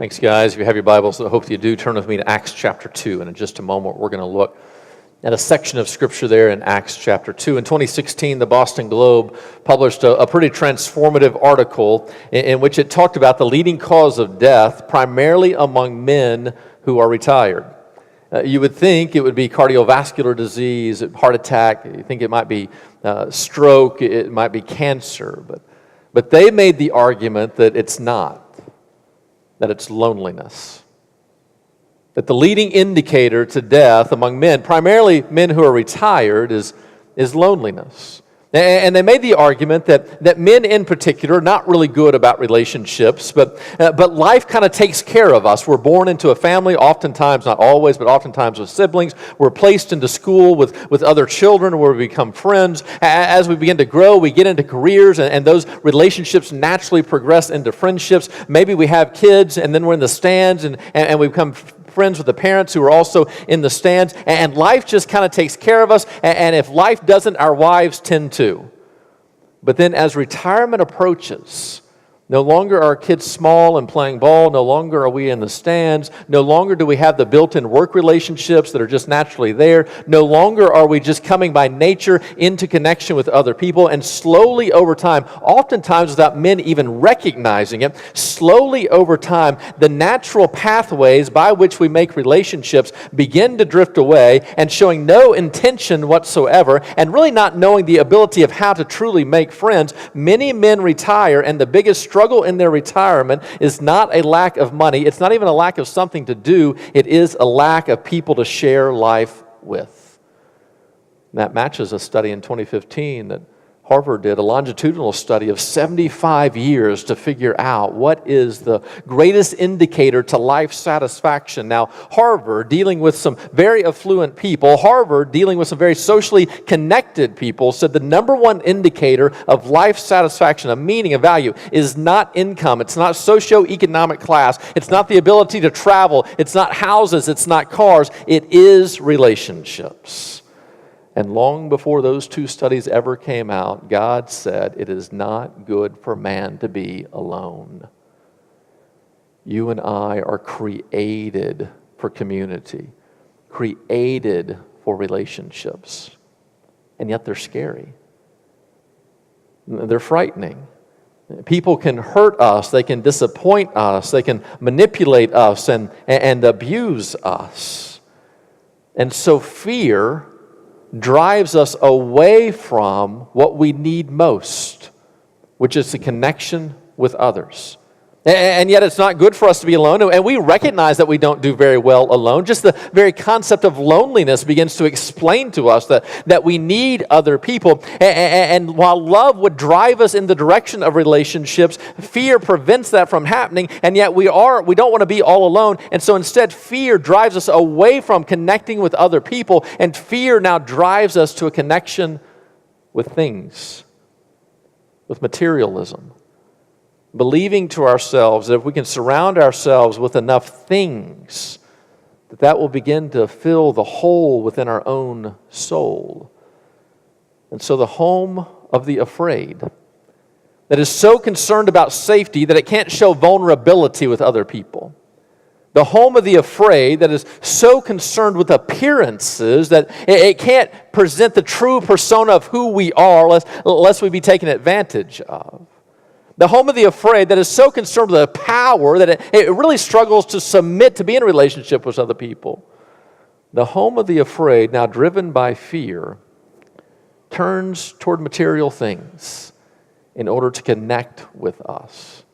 Thanks, guys. If you have your Bibles, I hope you do. Turn with me to Acts chapter 2. And in just a moment, we're going to look at a section of Scripture there in Acts chapter 2. In 2016, the Boston Globe published a pretty transformative article in which it talked about the leading cause of death, primarily among men who are retired. You would think it would be cardiovascular disease, heart attack. You think it might be stroke, it might be cancer. But they made the argument that it's not. That it's loneliness. That the leading indicator to death among men, primarily men who are retired, is loneliness. And they made the argument that men in particular are not really good about relationships, but life kind of takes care of us. We're born into a family, oftentimes, not always, but oftentimes with siblings. We're placed into school with other children where we become friends. As we begin to grow, we get into careers, and those relationships naturally progress into friendships. Maybe we have kids, and then we're in the stands, and we become friends with the parents who are also in the stands, and life just kind of takes care of us, and if life doesn't, our wives tend to. But then as retirement approaches, no longer are our kids small and playing ball, no longer are we in the stands, no longer do we have the built-in work relationships that are just naturally there, no longer are we just coming by nature into connection with other people, and slowly over time, oftentimes without men even recognizing it, slowly over time, the natural pathways by which we make relationships begin to drift away, and showing no intention whatsoever, and really not knowing the ability of how to truly make friends, many men retire, and the biggest struggle in their retirement is not a lack of money. It's not even a lack of something to do. It is a lack of people to share life with. And that matches a study in 2015 that Harvard did, a longitudinal study of 75 years to figure out what is the greatest indicator to life satisfaction. Now, Harvard, dealing with some very affluent people, Harvard, dealing with some very socially connected people, said the number one indicator of life satisfaction, of meaning, of value, is not income. It's not socioeconomic class. It's not the ability to travel. It's not houses. It's not cars. It is relationships. And long before those two studies ever came out, God said, it is not good for man to be alone. You and I are created for community, created for relationships, and yet they're scary. They're frightening. People can hurt us, they can disappoint us, they can manipulate us and abuse us. And so fear drives us away from what we need most, which is the connection with others. And yet it's not good for us to be alone, and we recognize that we don't do very well alone. Just the very concept of loneliness begins to explain to us that we need other people. And while love would drive us in the direction of relationships, fear prevents that from happening, and yet we don't want to be all alone. And so instead, fear drives us away from connecting with other people, and fear now drives us to a connection with things, with materialism. Believing to ourselves that if we can surround ourselves with enough things, that will begin to fill the hole within our own soul. And so the home of the afraid, that is so concerned about safety that it can't show vulnerability with other people. The home of the afraid that is so concerned with appearances that it can't present the true persona of who we are lest we be taken advantage of. The home of the afraid that is so concerned with the power that it really struggles to submit to be in a relationship with other people. The home of the afraid, now driven by fear, turns toward material things in order to connect with us.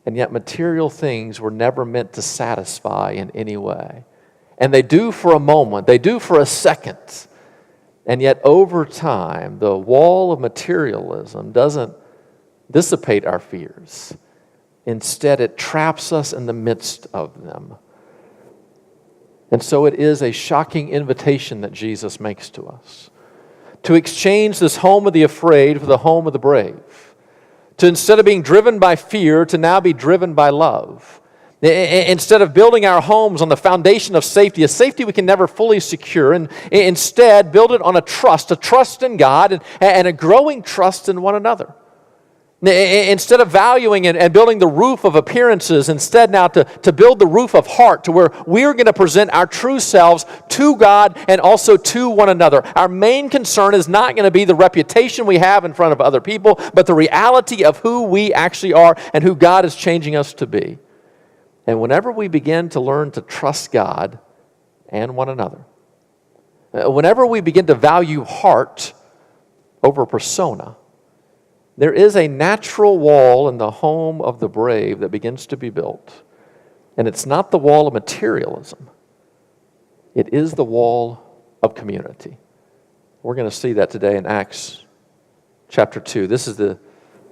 And yet material things were never meant to satisfy in any way. And they do for a moment, they do for a second. And yet over time, the wall of materialism doesn't dissipate our fears. Instead, it traps us in the midst of them. And so it is a shocking invitation that Jesus makes to us to exchange this home of the afraid for the home of the brave. To instead of being driven by fear, to now be driven by love. Instead of building our homes on the foundation of safety, a safety we can never fully secure, and instead build it on a trust in God and a growing trust in one another. Instead of valuing and building the roof of appearances, instead now to build the roof of heart to where we're going to present our true selves to God and also to one another. Our main concern is not going to be the reputation we have in front of other people, but the reality of who we actually are and who God is changing us to be. And whenever we begin to learn to trust God and one another, whenever we begin to value heart over persona, there is a natural wall in the home of the brave that begins to be built. And it's not the wall of materialism. It is the wall of community. We're going to see that today in Acts chapter 2. This is the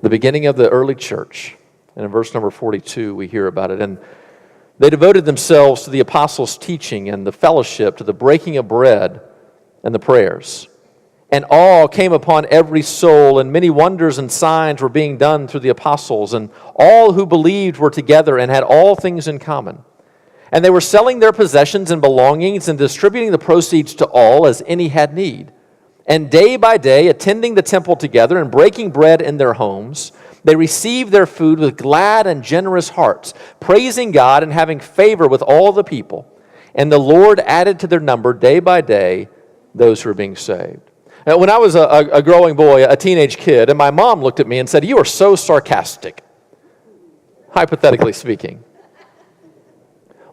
beginning of the early church. And in verse number 42, we hear about it. And they devoted themselves to the apostles' teaching and the fellowship, to the breaking of bread and the prayers. And awe came upon every soul, and many wonders and signs were being done through the apostles. And all who believed were together and had all things in common. And they were selling their possessions and belongings and distributing the proceeds to all as any had need. And day by day, attending the temple together and breaking bread in their homes, they received their food with glad and generous hearts, praising God and having favor with all the people. And the Lord added to their number day by day those who were being saved. Now, when I was a growing boy, a teenage kid, and my mom looked at me and said, "You are so sarcastic," hypothetically speaking.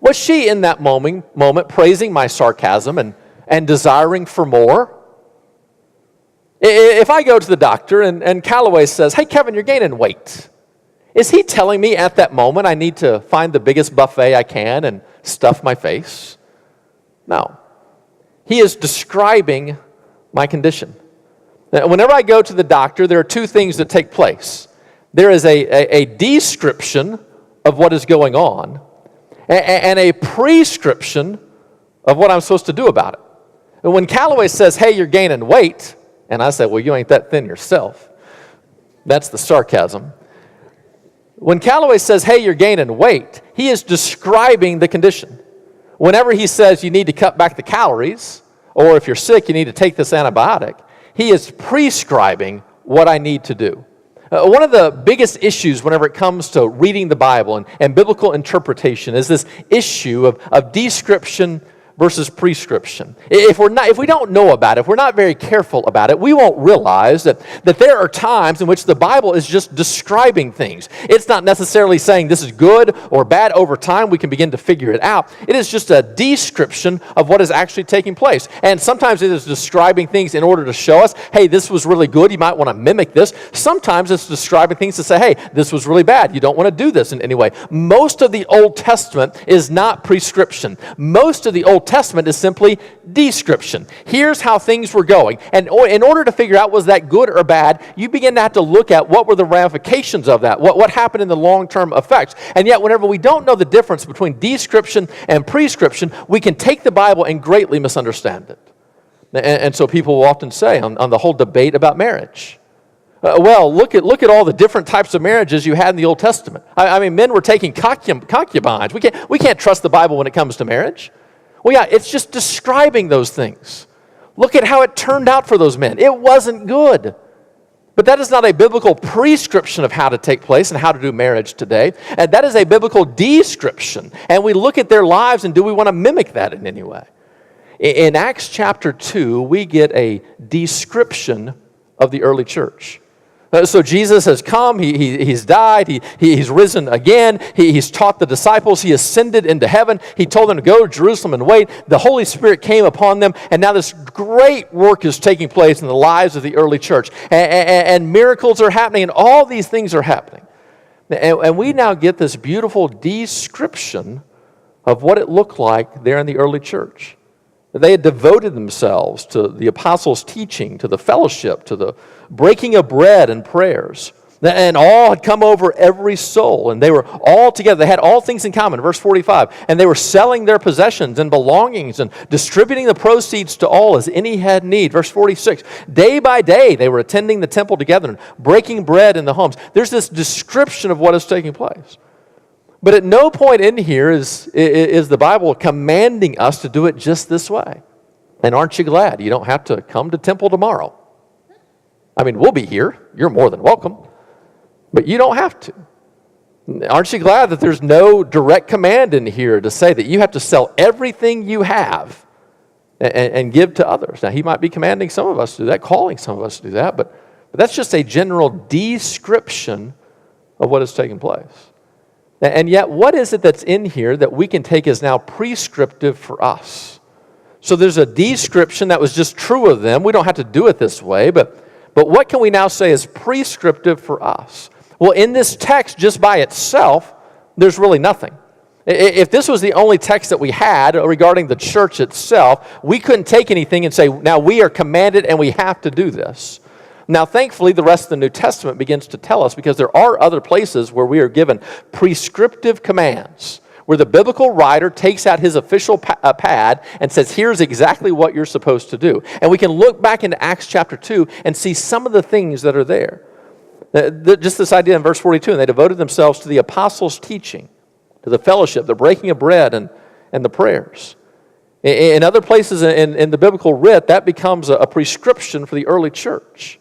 Was she in that moment praising my sarcasm and desiring for more? If I go to the doctor and Callaway says, "Hey, Kevin, you're gaining weight," is he telling me at that moment I need to find the biggest buffet I can and stuff my face? No. He is describing my condition. Now, whenever I go to the doctor, there are two things that take place. There is a description of what is going on and a prescription of what I'm supposed to do about it. And when Callaway says, "Hey, you're gaining weight," and I say, "Well, you ain't that thin yourself," that's the sarcasm. When Callaway says, "Hey, you're gaining weight," he is describing the condition. Whenever he says you need to cut back the calories, or if you're sick, you need to take this antibiotic, he is prescribing what I need to do. One of the biggest issues whenever it comes to reading the Bible and biblical interpretation is this issue of description versus prescription. If we don't know about it, if we're not very careful about it, we won't realize that there are times in which the Bible is just describing things. It's not necessarily saying this is good or bad. Over time, we can begin to figure it out. It is just a description of what is actually taking place. And sometimes it is describing things in order to show us, hey, this was really good. You might want to mimic this. Sometimes it's describing things to say, hey, this was really bad. You don't want to do this in any way. Most of the Old Testament is not prescription. Most of the Old Testament is simply description. Here's how things were going. And in order to figure out was that good or bad, you begin to have to look at what were the ramifications of that, what happened in the long-term effects. And yet whenever we don't know the difference between description and prescription, we can take the Bible and greatly misunderstand it. And so people will often say on the whole debate about marriage, well, look at all the different types of marriages you had in the Old Testament. I mean, men were taking concubines. We can't trust the Bible when it comes to marriage. Well, yeah, it's just describing those things. Look at how it turned out for those men. It wasn't good. But that is not a biblical prescription of how to take place and how to do marriage today. And that is a biblical description. And we look at their lives and do we want to mimic that in any way? In Acts chapter 2, we get a description of the early church. So Jesus has come, he's died, he's risen again, he's taught the disciples, he ascended into heaven, he told them to go to Jerusalem and wait. The Holy Spirit came upon them, and now this great work is taking place in the lives of the early church. And miracles are happening, and all these things are happening. And we now get this beautiful description of what it looked like there in the early church. They had devoted themselves to the apostles' teaching, to the fellowship, to the breaking of bread and prayers. And all had come over every soul, and they were all together. They had all things in common, verse 45. And they were selling their possessions and belongings and distributing the proceeds to all as any had need. Verse 46. Day by day they were attending the temple together and breaking bread in the homes. There's this description of what is taking place. But at no point in here is the Bible commanding us to do it just this way. And aren't you glad you don't have to come to temple tomorrow? I mean, we'll be here. You're more than welcome. But you don't have to. Aren't you glad that there's no direct command in here to say that you have to sell everything you have and give to others? Now, he might be commanding some of us to do that, calling some of us to do that, but that's just a general description of what is taking place. And yet, what is it that's in here that we can take as now prescriptive for us? So there's a description that was just true of them. We don't have to do it this way, but what can we now say is prescriptive for us? Well, in this text, just by itself, there's really nothing. If this was the only text that we had regarding the church itself, we couldn't take anything and say, now we are commanded and we have to do this. Now, thankfully, the rest of the New Testament begins to tell us, because there are other places where we are given prescriptive commands, where the biblical writer takes out his official pad and says, here's exactly what you're supposed to do. And we can look back into Acts chapter 2 and see some of the things that are there. Just this idea in verse 42, and they devoted themselves to the apostles' teaching, to the fellowship, the breaking of bread, and the prayers. In other places in the biblical writ, that becomes a prescription for the early church.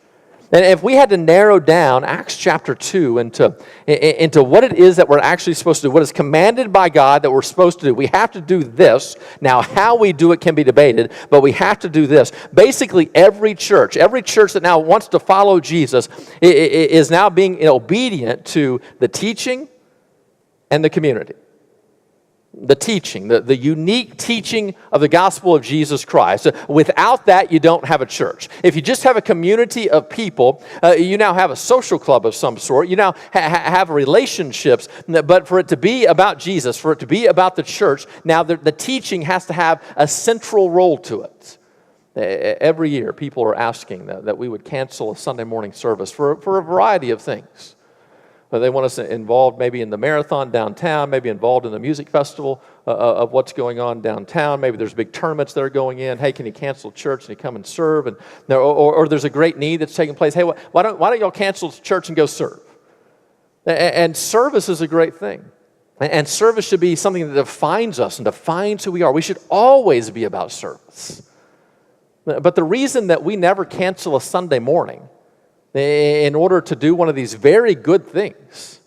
And if we had to narrow down Acts chapter 2 into what it is that we're actually supposed to do, what is commanded by God that we're supposed to do, we have to do this. Now, how we do it can be debated, but we have to do this. Basically, every church that now wants to follow Jesus is now being obedient to the teaching and the community. The teaching, the unique teaching of the gospel of Jesus Christ. Without that, you don't have a church. If you just have a community of people, you now have a social club of some sort. You now have relationships. But for it to be about Jesus, for it to be about the church, now the teaching has to have a central role to it. Every year, people are asking that we would cancel a Sunday morning service for a variety of things. They want us involved maybe in the marathon downtown, maybe involved in the music festival of what's going on downtown. Maybe there's big tournaments that are going in. Hey, can you cancel church and you come and serve? Or there's a great need that's taking place. Hey, why don't y'all cancel church and go serve? And service is a great thing. And service should be something that defines us and defines who we are. We should always be about service. But the reason that we never cancel a Sunday morning in order to do one of these very good things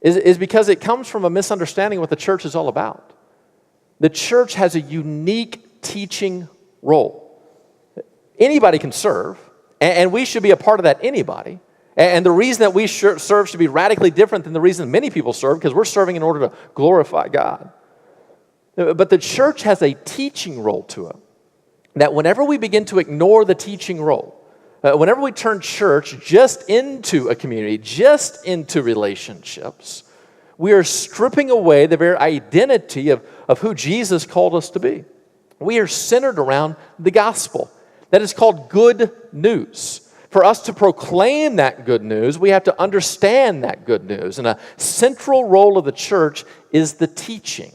is because it comes from a misunderstanding of what the church is all about. The church has a unique teaching role. Anybody can serve, and we should be a part of that anybody. And the reason that we serve should be radically different than the reason many people serve, because we're serving in order to glorify God. But the church has a teaching role to it, that whenever we begin to ignore the teaching role, whenever we turn church just into a community, just into relationships, we are stripping away the very identity of who Jesus called us to be. We are centered around the gospel. That is called good news. For us to proclaim that good news, we have to understand that good news. And a central role of the church is the teaching.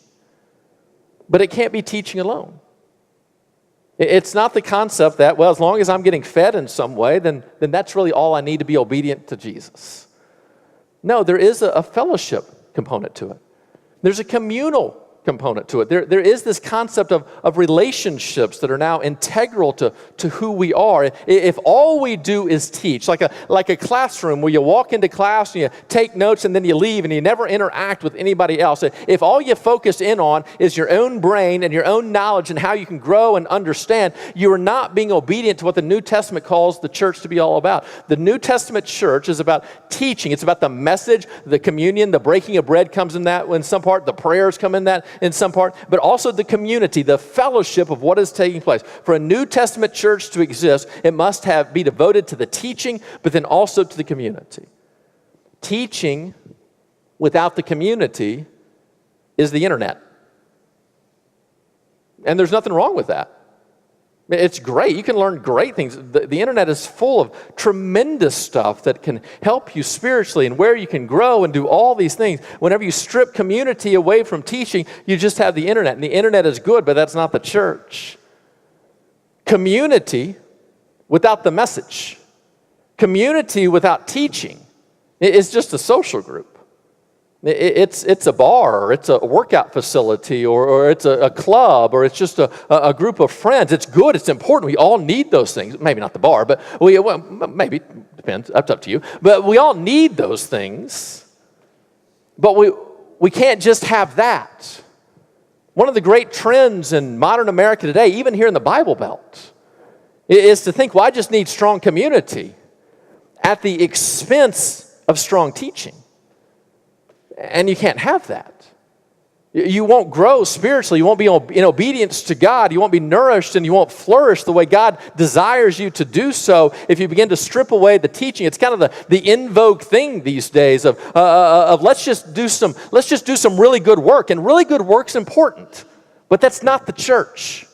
But it can't be teaching alone. It's not the concept that, well, as long as I'm getting fed in some way, then that's really all I need to be obedient to Jesus. No, there is a fellowship component to it. There's a communal component to it. There is this concept of relationships that are now integral to who we are. If all we do is teach, like a classroom where you walk into class and you take notes and then you leave and you never interact with anybody else. If all you focus in on is your own brain and your own knowledge and how you can grow and understand, you are not being obedient to what the New Testament calls the church to be all about. The New Testament church is about teaching. It's about the message, the communion, the breaking of bread comes in that in some part, the prayers come in that in some part, but also the community, the fellowship of what is taking place. For a New Testament church to exist, it must be devoted to the teaching, but then also to the community. Teaching without the community is the internet. And there's nothing wrong with that. It's great. You can learn great things. The internet is full of tremendous stuff that can help you spiritually and where you can grow and do all these things. Whenever you strip community away from teaching, you just have the internet. And the internet is good, but that's not the church. Community without the message, community without teaching is just a social group. It's a bar, or it's a workout facility, or it's a club, or it's just a group of friends. It's good, it's important. We all need those things. Maybe not the bar, but maybe, depends, that's up to you. But we all need those things. But we can't just have that. One of the great trends in modern America today, even here in the Bible Belt, is to think, well, I just need strong community at the expense of strong teaching. And you can't have that. You won't grow spiritually. You won't be in obedience to God. You won't be nourished, and you won't flourish the way God desires you to do so if you begin to strip away the teaching. It's kind of the in vogue thing these days of let's just do some really good work. And really good work's important, but that's not the church.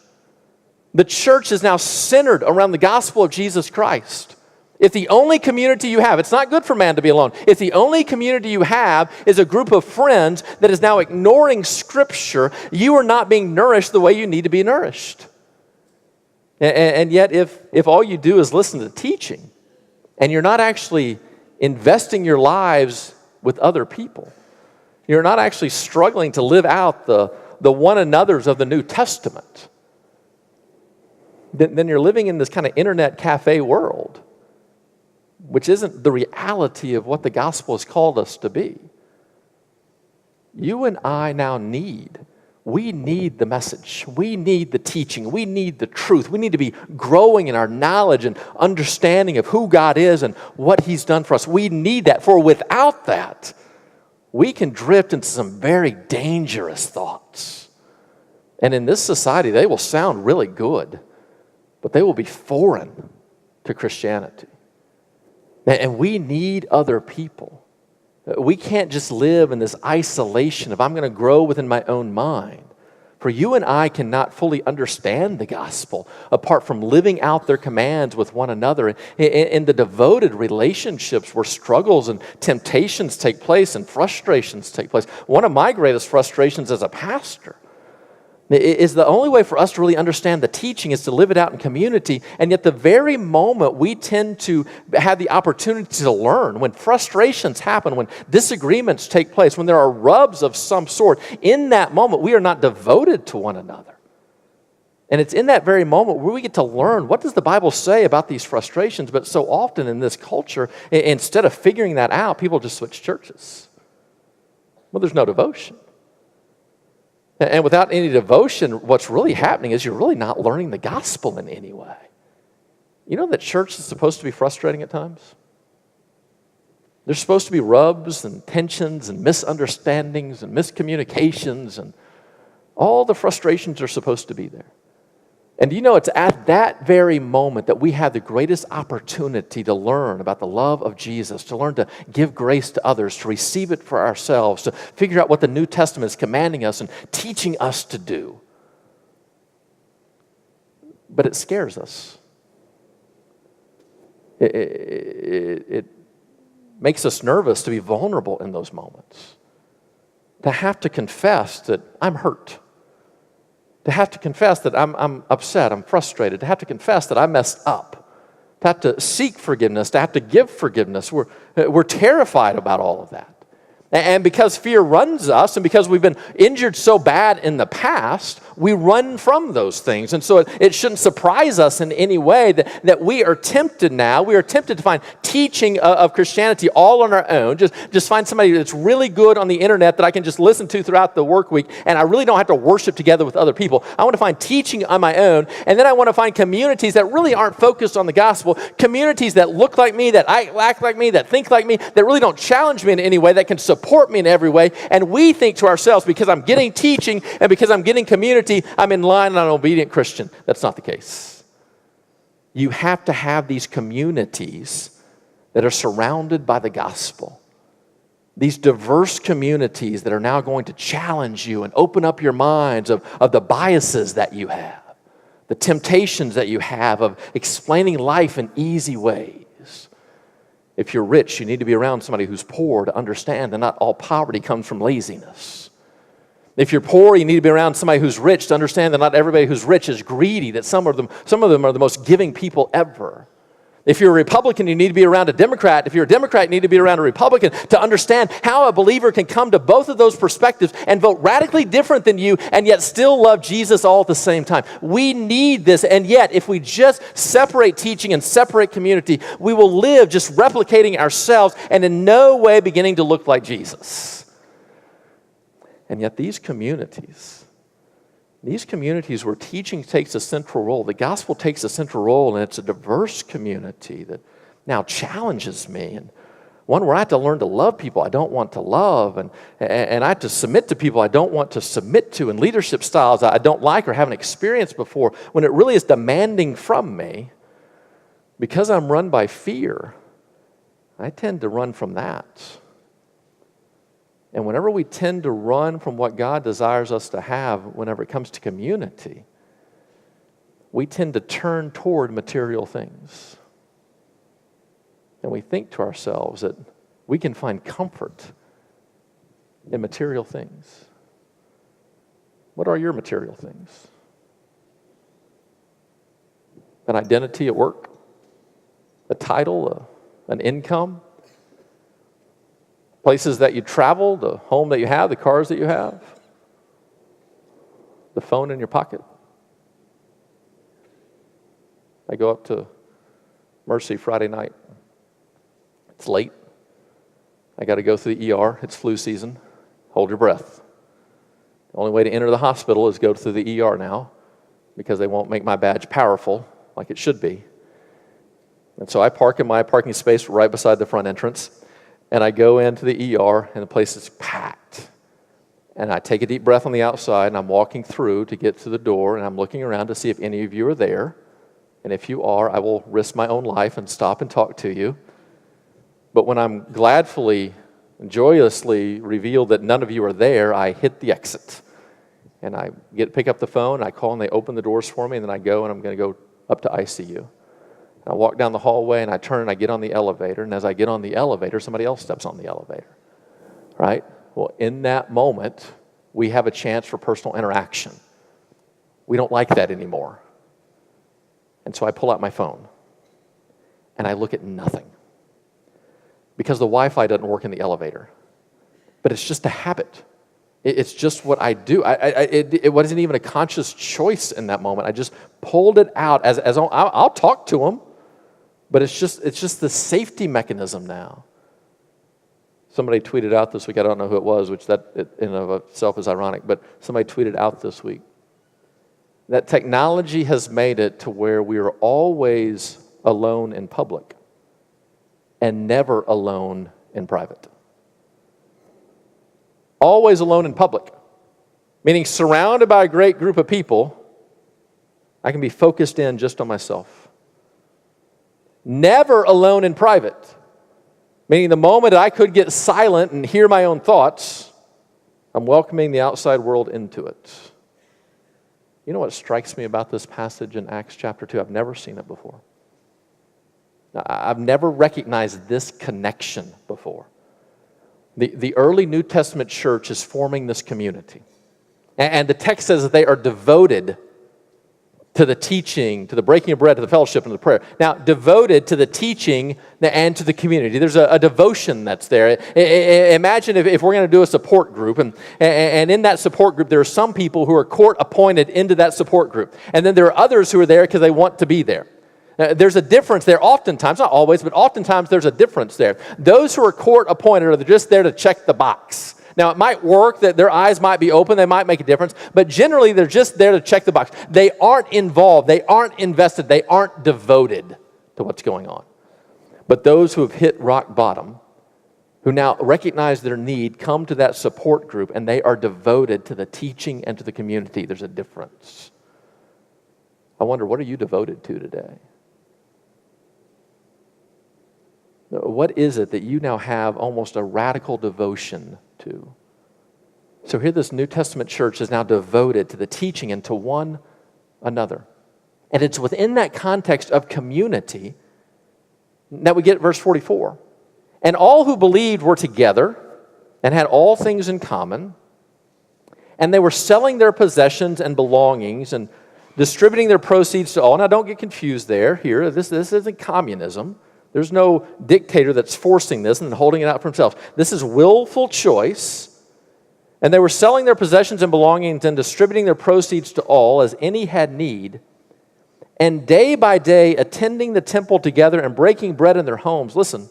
The church is now centered around the gospel of Jesus Christ. If the only community you have, it's not good for man to be alone. If the only community you have is a group of friends that is now ignoring Scripture, you are not being nourished the way you need to be nourished. And yet, if all you do is listen to teaching, and you're not actually investing your lives with other people, you're not actually struggling to live out the one another's of the New Testament, then you're living in this kind of internet cafe world, which isn't the reality of what the gospel has called us to be. You and I now we need the message. We need the teaching. We need the truth. We need to be growing in our knowledge and understanding of who God is and what He's done for us. We need that, for without that, we can drift into some very dangerous thoughts. And in this society, they will sound really good, but they will be foreign to Christianity. And we need other people. We can't just live in this isolation of I'm going to grow within my own mind. For you and I cannot fully understand the gospel apart from living out their commands with one another in the devoted relationships where struggles and temptations take place and frustrations take place. One of my greatest frustrations as a pastor is the only way for us to really understand the teaching is to live it out in community. And yet the very moment we tend to have the opportunity to learn, when frustrations happen, when disagreements take place, when there are rubs of some sort, in that moment we are not devoted to one another. And it's in that very moment where we get to learn, what does the Bible say about these frustrations? But so often in this culture, instead of figuring that out, people just switch churches. Well, there's no devotion. And without any devotion, what's really happening is you're really not learning the gospel in any way. You know that church is supposed to be frustrating at times? There's supposed to be rubs and tensions and misunderstandings and miscommunications, and all the frustrations are supposed to be there. And you know, it's at that very moment that we have the greatest opportunity to learn about the love of Jesus, to learn to give grace to others, to receive it for ourselves, to figure out what the New Testament is commanding us and teaching us to do. But it scares us. It makes us nervous to be vulnerable in those moments, to have to confess that I'm hurt, to have to confess that I'm upset, I'm frustrated, to have to confess that I messed up, to have to seek forgiveness, to have to give forgiveness. We're terrified about all of that. And because fear runs us, and because we've been injured so bad in the past, we run from those things. And so it shouldn't surprise us in any way that we are tempted now. We are tempted to find teaching of Christianity all on our own. Just find somebody that's really good on the internet that I can just listen to throughout the work week, and I really don't have to worship together with other people. I want to find teaching on my own, and then I want to find communities that really aren't focused on the gospel, communities that look like me, that act like me, that think like me, that really don't challenge me in any way, that can support me in every way. And we think to ourselves, because I'm getting teaching and because I'm getting community, I'm in line and I'm an obedient Christian. That's not the case. You have to have these communities that are surrounded by the gospel. These diverse communities that are now going to challenge you and open up your minds of the biases that you have, the temptations that you have of explaining life in easy ways. If you're rich, you need to be around somebody who's poor to understand that not all poverty comes from laziness. If you're poor, you need to be around somebody who's rich to understand that not everybody who's rich is greedy, that some of them are the most giving people ever. If you're a Republican, you need to be around a Democrat. If you're a Democrat, you need to be around a Republican to understand how a believer can come to both of those perspectives and vote radically different than you and yet still love Jesus all at the same time. We need this, and yet if we just separate teaching and separate community, we will live just replicating ourselves and in no way beginning to look like Jesus. And yet these communities where teaching takes a central role, the gospel takes a central role, and it's a diverse community that now challenges me, and one where I have to learn to love people I don't want to love, and I have to submit to people I don't want to submit to, and leadership styles I don't like or haven't experienced before, when it really is demanding from me. Because I'm run by fear, I tend to run from that. And whenever we tend to run from what God desires us to have, whenever it comes to community, we tend to turn toward material things. And we think to ourselves that we can find comfort in material things. What are your material things? An identity at work? A title? An income? Places that you travel, the home that you have, the cars that you have, the phone in your pocket. I go up to Mercy Friday night. It's late. I got to go through the ER. It's flu season. Hold your breath. The only way to enter the hospital is go through the ER now, because they won't make my badge powerful like it should be. And so I park in my parking space right beside the front entrance. And I go into the ER, and the place is packed. And I take a deep breath on the outside, and I'm walking through to get to the door, and I'm looking around to see if any of you are there. And if you are, I will risk my own life and stop and talk to you. But when I'm gladfully and joyously revealed that none of you are there, I hit the exit. And I pick up the phone, I call, and they open the doors for me, and then I go, and I'm going to go up to ICU. I walk down the hallway, and I turn, and I get on the elevator. And as I get on the elevator, somebody else steps on the elevator, right? Well, in that moment, we have a chance for personal interaction. We don't like that anymore. And so I pull out my phone, and I look at nothing, because the Wi-Fi doesn't work in the elevator. But it's just a habit. It's just what I do. It wasn't even a conscious choice in that moment. I just pulled it out as I'll talk to them. But it's just the safety mechanism now. Somebody tweeted out this week, I don't know who it was, which that in and of itself is ironic, but somebody tweeted out this week that technology has made it to where we are always alone in public and never alone in private. Always alone in public, meaning surrounded by a great group of people, I can be focused in just on myself. Never alone in private, meaning the moment I could get silent and hear my own thoughts, I'm welcoming the outside world into it. You know what strikes me about this passage in Acts chapter 2? I've never seen it before. I've never recognized this connection before. The early New Testament church is forming this community. And the text says that they are devoted to the teaching, to the breaking of bread, to the fellowship, and to the prayer. Now, devoted to the teaching and to the community. There's a devotion that's there. Imagine if we're going to do a support group, and in that support group, there are some people who are court-appointed into that support group. And then there are others who are there because they want to be there. There's a difference there oftentimes, not always, but oftentimes there's a difference there. Those who are court-appointed are just there to check the box. Now, it might work that their eyes might be open, they might make a difference, but generally they're just there to check the box. They aren't involved, they aren't invested, they aren't devoted to what's going on. But those who have hit rock bottom, who now recognize their need, come to that support group, and they are devoted to the teaching and to the community. There's a difference. I wonder, what are you devoted to today? What is it that you now have almost a radical devotion to? So here this New Testament church is now devoted to the teaching and to one another. And it's within that context of community that we get verse 44. And all who believed were together and had all things in common, and they were selling their possessions and belongings and distributing their proceeds to all. Now, don't get confused there. Here, this isn't communism. There's no dictator that's forcing this and holding it out for himself. This is willful choice. And they were selling their possessions and belongings and distributing their proceeds to all as any had need. And day by day, attending the temple together and breaking bread in their homes. Listen,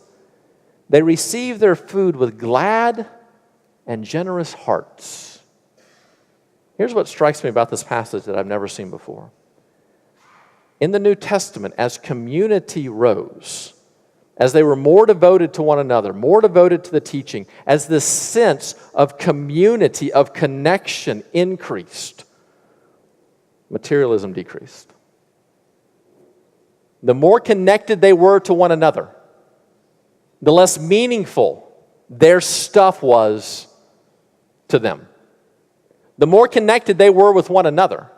they received their food with glad and generous hearts. Here's what strikes me about this passage that I've never seen before. In the New Testament, as community rose, as they were more devoted to one another, more devoted to the teaching, as this sense of community, of connection increased, materialism decreased. The more connected they were to one another, the less meaningful their stuff was to them. The more connected they were with one another,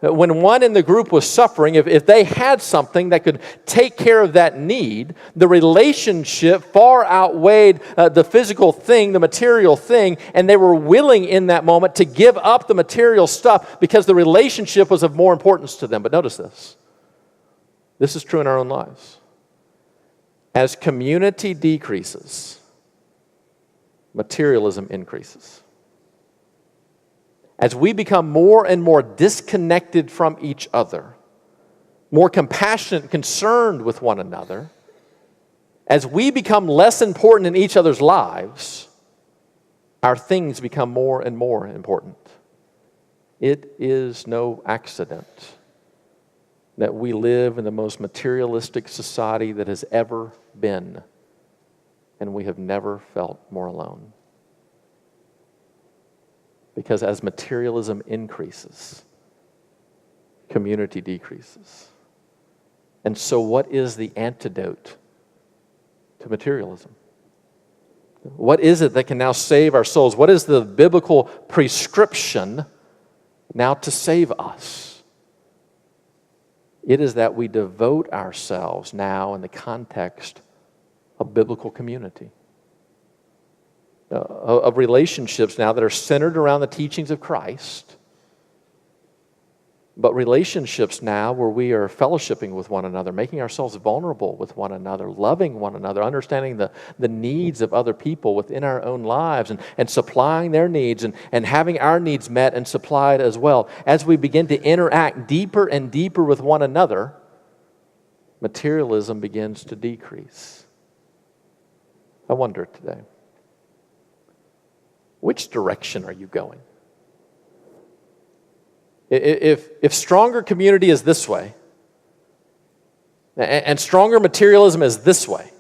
when one in the group was suffering, if they had something that could take care of that need, the relationship far outweighed the physical thing, the material thing, and they were willing in that moment to give up the material stuff because the relationship was of more importance to them. But notice this. This is true in our own lives. As community decreases, materialism increases. As we become more and more disconnected from each other, more compassionate and concerned with one another, as we become less important in each other's lives, our things become more and more important. It is no accident that we live in the most materialistic society that has ever been, and we have never felt more alone. Because as materialism increases, community decreases. And so what is the antidote to materialism? What is it that can now save our souls? What is the biblical prescription now to save us? It is that we devote ourselves now in the context of biblical community. Of relationships now that are centered around the teachings of Christ, but relationships now where we are fellowshipping with one another, making ourselves vulnerable with one another, loving one another, understanding the needs of other people within our own lives, and supplying their needs and having our needs met and supplied as well. As we begin to interact deeper and deeper with one another, materialism begins to decrease. I wonder today, which direction are you going? If stronger community is this way, and stronger materialism is this way,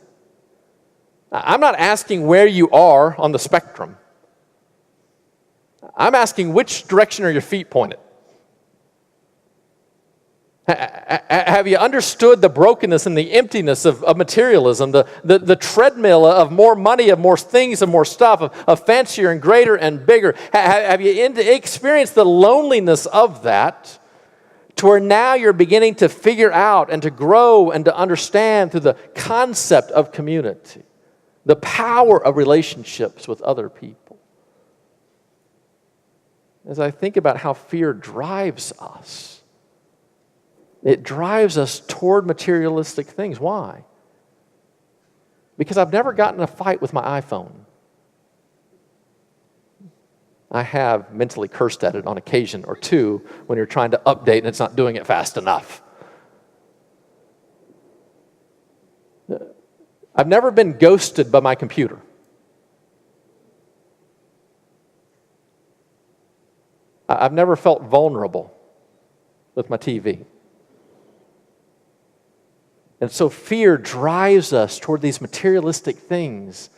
I'm not asking where you are on the spectrum. I'm asking which direction are your feet pointed? Have you understood the brokenness and the emptiness of materialism, the treadmill of more money, of more things, of more stuff, of fancier and greater and bigger? Have you experienced the loneliness of that to where now you're beginning to figure out and to grow and to understand through the concept of community, the power of relationships with other people? As I think about how fear drives us, it drives us toward materialistic things. Why? Because I've never gotten in a fight with my iPhone. I have mentally cursed at it on occasion or two when you're trying to update and it's not doing it fast enough. I've never been ghosted by my computer. I've never felt vulnerable with my TV. And so fear drives us toward these materialistic things.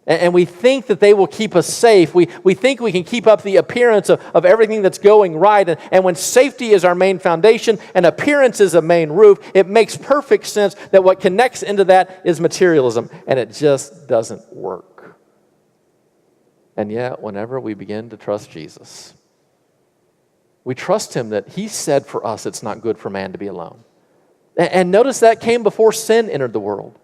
And we think that they will keep us safe. We think we can keep up the appearance of everything that's going right. And when safety is our main foundation and appearance is a main roof, it makes perfect sense that what connects into that is materialism. And it just doesn't work. And yet, whenever we begin to trust Jesus, we trust Him that He said for us it's not good for man to be alone. And notice that came before sin entered the world.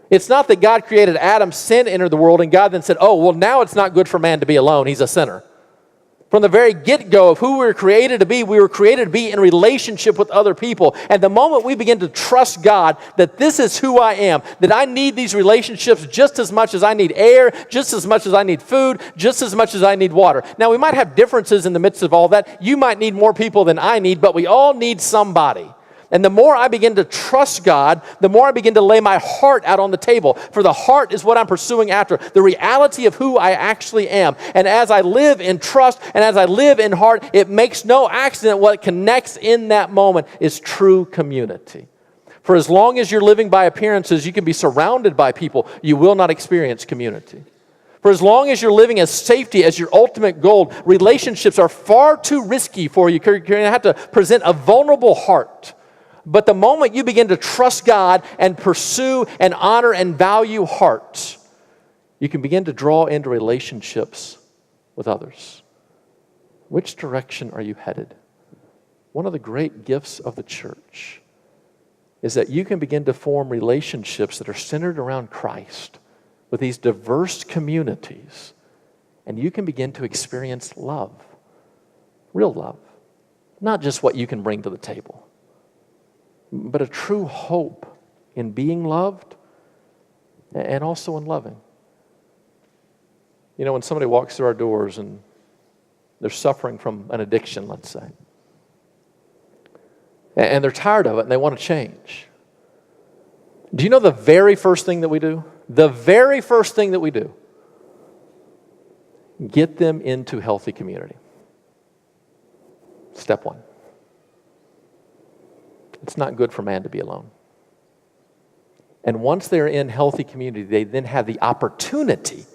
It's not that God created Adam, sin entered the world, and God then said, oh, well, now it's not good for man to be alone. He's a sinner. From the very get-go of who we were created to be, we were created to be in relationship with other people. And the moment we begin to trust God that this is who I am, that I need these relationships just as much as I need air, just as much as I need food, just as much as I need water. Now, we might have differences in the midst of all that. You might need more people than I need, but we all need somebody. And the more I begin to trust God, the more I begin to lay my heart out on the table. For the heart is what I'm pursuing after, the reality of who I actually am. And as I live in trust and as I live in heart, it makes no accident what connects in that moment is true community. For as long as you're living by appearances, you can be surrounded by people. You will not experience community. For as long as you're living as safety as your ultimate goal, relationships are far too risky for you. You're going to have to present a vulnerable heart. But the moment you begin to trust God and pursue and honor and value hearts, you can begin to draw into relationships with others. Which direction are you headed? One of the great gifts of the church is that you can begin to form relationships that are centered around Christ with these diverse communities, and you can begin to experience love, real love, not just what you can bring to the table, but a true hope in being loved and also in loving. You know, when somebody walks through our doors and they're suffering from an addiction, let's say, and they're tired of it and they want to change, do you know the very first thing that we do? The very first thing that we do, get them into healthy community. Step one. It's not good for man to be alone. And once they're in healthy community, they then have the opportunity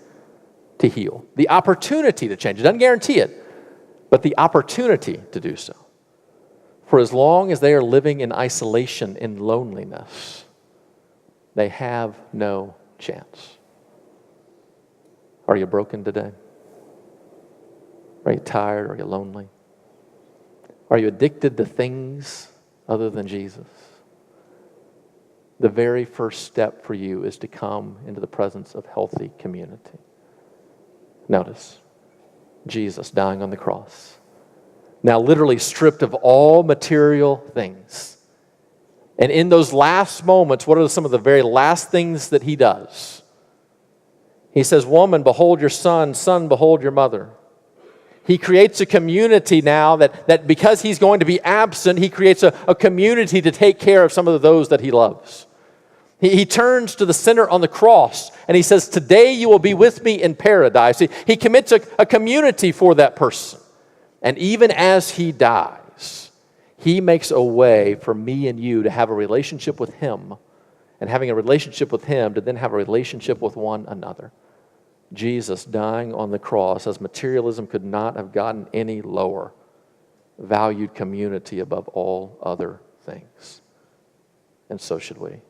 to heal, the opportunity to change. It doesn't guarantee it, but the opportunity to do so. For as long as they are living in isolation, in loneliness, they have no chance. Are you broken today? Are you tired? Are you lonely? Are you addicted to things other than Jesus? The very first step for you is to come into the presence of healthy community. Notice, Jesus dying on the cross. Now literally stripped of all material things. And in those last moments, what are some of the very last things that he does? He says, "Woman, behold your son. Son, behold your mother." He creates a community now that because he's going to be absent, he creates a community to take care of some of those that he loves. He turns to the sinner on the cross and he says, "Today you will be with me in paradise." He commits a community for that person. And even as he dies, he makes a way for me and you to have a relationship with him, and having a relationship with him to then have a relationship with one another. Jesus dying on the cross, as materialism could not have gotten any lower, valued community above all other things. And so should we.